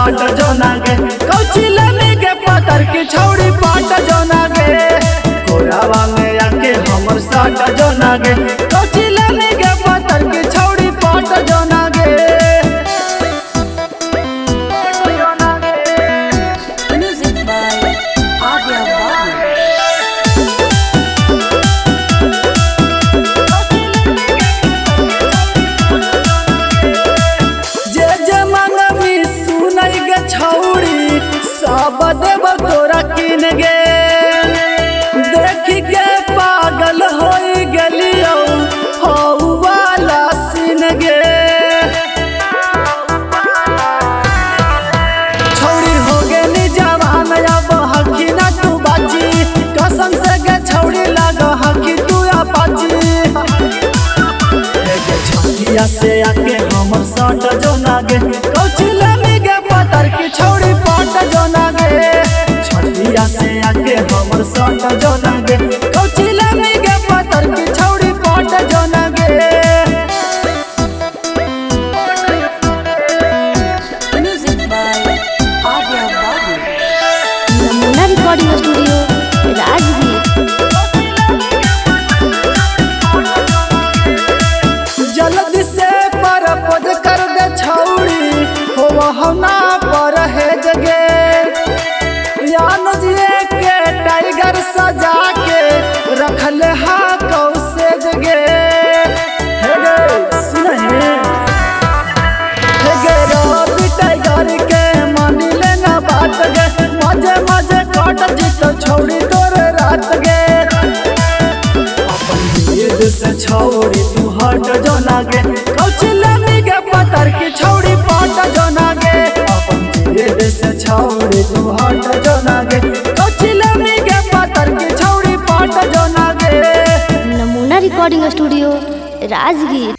साट जो नागे कौचिला में के पतर की छौड़ी पाट जो नागे कोरावा में आके हमर साट जो नागे कौचिला में के पतर की छौड़ी पाट जो नागे। छौड़ी सब देव तोरा किन गे देख के पागल हो गलियो हौ वाला सीन गे छौड़ी हो गेली जवान अब हकी ना तू बाजी कसम से गे छौड़ी लाग हकी तू अपाची छतिया से आके हमर साट जो नागे कौचिला में गे पतर की छौड़ी पाट जो नागे छतिया से आके हमर साट जो नागे कौचिला में गे पतर की छौड़ी पाट जो नागे। नमूना रिकॉर्डिंग स्टूडियो राजगीर। जल्दी से परपद कर दे छौड़ी हो हना पर है जगे यान जिए के टाइगर सजा के रखले हा कौसे जगे हे गे सुनहे हे गे रवि टाइगर के मानी लेना बात गे मजे मजे काट जीतो छौड़ी तोर रात गे अपन जिद से छौड़ी तू हट जो नागे कौचिला में गे पतर की छौड़ी पाट जो नागे अपन जिद से छौड़ी तू हट जो नागे कौचिला में गे पतर की छौड़ी पाट जो नागे। नमूना रिकॉर्डिंग स्टूडियो राजगीर।